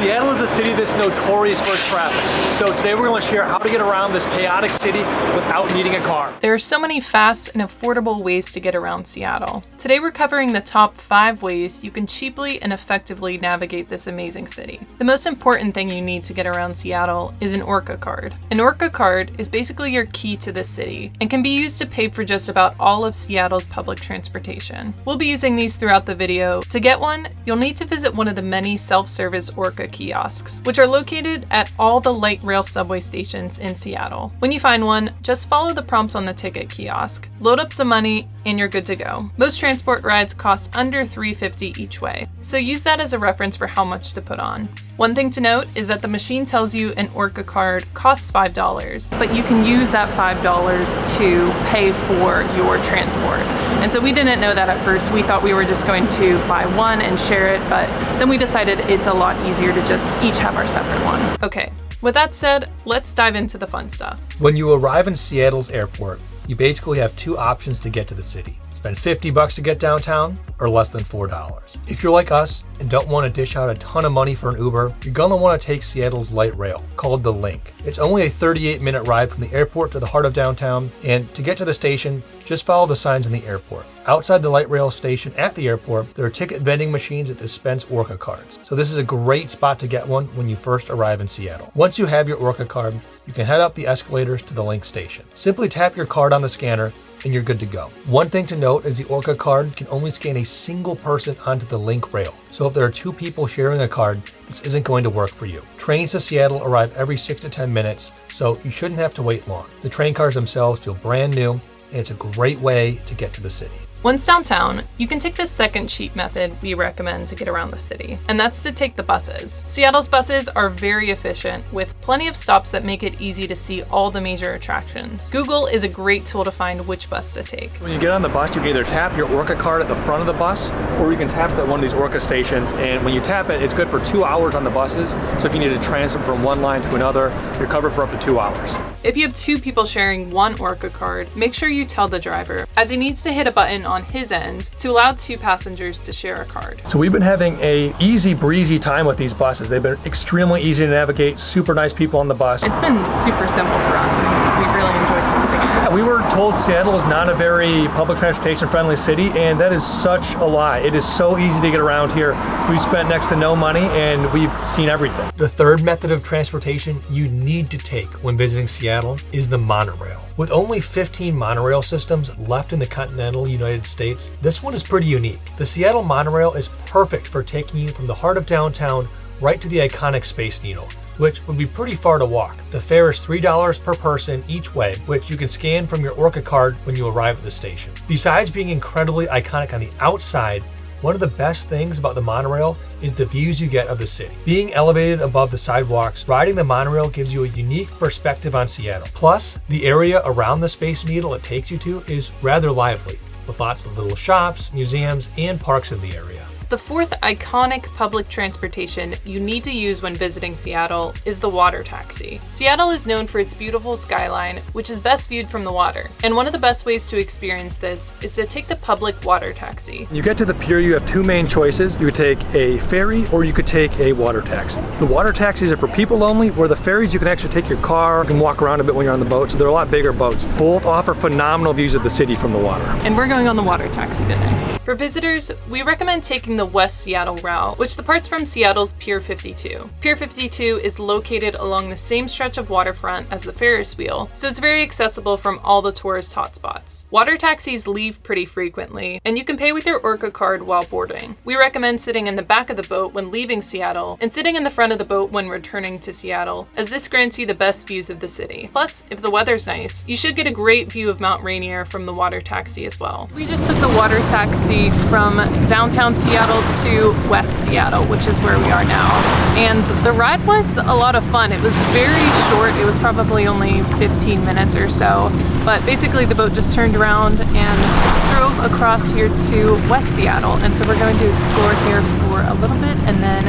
Seattle is a city that's notorious for traffic. So today we're going to share how to get around this chaotic city without needing a car. There are so many fast and affordable ways to get around Seattle. Today we're covering the top 5 ways you can cheaply and effectively navigate this amazing city. The most important thing you need to get around Seattle is an Orca card. An Orca card is basically your key to this city and can be used to pay for just about all of Seattle's public transportation. We'll be using these throughout the video. To get one, you'll need to visit one of the many self-service Orca kiosks, which are located at all the light rail subway stations in Seattle. When you find one, just follow the prompts on the ticket kiosk, load up some money, and you're good to go. Most transport rides cost under $3.50 each way, so use that as a reference for how much to put on. One thing to note is that the machine tells you an Orca card costs $5, but you can use that $5 to pay for your transport. And so we didn't know that at first. We thought we were just going to buy one and share it, but then we decided it's a lot easier to just each have our separate one. Okay, with that said, let's dive into the fun stuff. When you arrive in Seattle's airport, you basically have 2 options to get to the city. Spend $50 to get downtown or less than $4. If you're like us and don't want to dish out a ton of money for an Uber, you're going to want to take Seattle's light rail, called the Link. It's only a 38-minute ride from the airport to the heart of downtown, and to get to the station, just follow the signs in the airport. Outside the light rail station at the airport, there are ticket vending machines that dispense Orca cards. So this is a great spot to get one when you first arrive in Seattle. Once you have your Orca card, you can head up the escalators to the Link station. Simply tap your card on the scanner and you're good to go. One thing to note is the Orca card can only scan a single person onto the Link rail. So if there are 2 people sharing a card, this isn't going to work for you. Trains to Seattle arrive every 6 to 10 minutes, so you shouldn't have to wait long. The train cars themselves feel brand new, and it's a great way to get to the city. Once downtown, you can take the second cheap method we recommend to get around the city, and that's to take the buses. Seattle's buses are very efficient, with plenty of stops that make it easy to see all the major attractions. Google is a great tool to find which bus to take. When you get on the bus, you can either tap your Orca card at the front of the bus, or you can tap it at one of these Orca stations, and when you tap it, it's good for 2 hours on the buses, so if you need to transfer from one line to another, you're covered for up to 2 hours. If you have 2 people sharing one Orca card, make sure you tell the driver, as he needs to hit a button on his end to allow 2 passengers to share a card. So we've been having a easy breezy time with these buses. They've been extremely easy to navigate, super nice people on the bus. It's been super simple for us, and we really enjoyed using it. Yeah, we were told Seattle is not a very public transportation friendly city, and that is such a lie. It is so easy to get around here. We've spent next to no money and we've seen everything. The third method of transportation you need to take when visiting Seattle is the monorail. With only 15 monorail systems left in the continental United States, this one is pretty unique. The Seattle monorail is perfect for taking you from the heart of downtown right to the iconic Space Needle, which would be pretty far to walk. The fare is $3 per person each way, which you can scan from your Orca card when you arrive at the station. Besides being incredibly iconic on the outside, one of the best things about the monorail is the views you get of the city. Being elevated above the sidewalks, riding the monorail gives you a unique perspective on Seattle. Plus, the area around the Space Needle it takes you to is rather lively, with lots of little shops, museums, and parks in the area. The fourth iconic public transportation you need to use when visiting Seattle is the water taxi. Seattle is known for its beautiful skyline, which is best viewed from the water. And one of the best ways to experience this is to take the public water taxi. You get to the pier, you have 2 main choices. You could take a ferry or you could take a water taxi. The water taxis are for people only, where the ferries you can actually take your car, you can walk around a bit when you're on the boat, so they're a lot bigger boats. Both offer phenomenal views of the city from the water. And we're going on the water taxi today. For visitors, we recommend taking the West Seattle route, which departs from Seattle's Pier 52. Pier 52 is located along the same stretch of waterfront as the Ferris wheel, so it's very accessible from all the tourist hotspots. Water taxis leave pretty frequently, and you can pay with your Orca card while boarding. We recommend sitting in the back of the boat when leaving Seattle, and sitting in the front of the boat when returning to Seattle, as this grants you the best views of the city. Plus, if the weather's nice, you should get a great view of Mount Rainier from the water taxi as well. We just took the water taxi from downtown Seattle to West Seattle, which is where we are now. And the ride was a lot of fun. It was very short. It was probably only 15 minutes or so. But basically the boat just turned around and drove across here to West Seattle. And so we're going to explore here for a little bit and then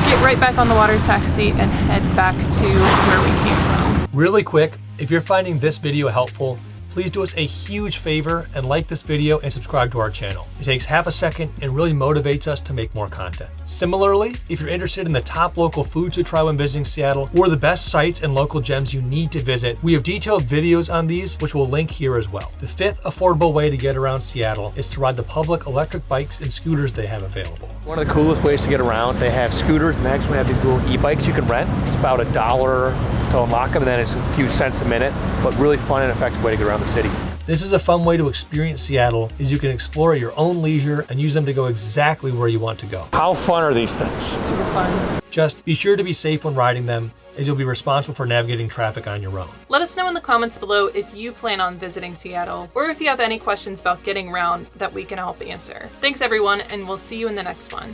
get right back on the water taxi and head back to where we came from. Really quick, if you're finding this video helpful, please do us a huge favor and like this video and subscribe to our channel. It takes half a second and really motivates us to make more content. Similarly, if you're interested in the top local foods to try when visiting Seattle or the best sites and local gems you need to visit, we have detailed videos on these, which we'll link here as well. The fifth affordable way to get around Seattle is to ride the public electric bikes and scooters they have available. One of the coolest ways to get around, they have scooters and they actually have these little e-bikes you can rent. It's about $1 to unlock them, and then it's a few cents a minute, but really fun and effective way to get around the city. This is a fun way to experience Seattle, as you can explore at your own leisure and use them to go exactly where you want to go. How fun are these things? Super fun. Just be sure to be safe when riding them, as you'll be responsible for navigating traffic on your own. Let us know in the comments below if you plan on visiting Seattle, or if you have any questions about getting around that we can help answer. Thanks everyone, and we'll see you in the next one.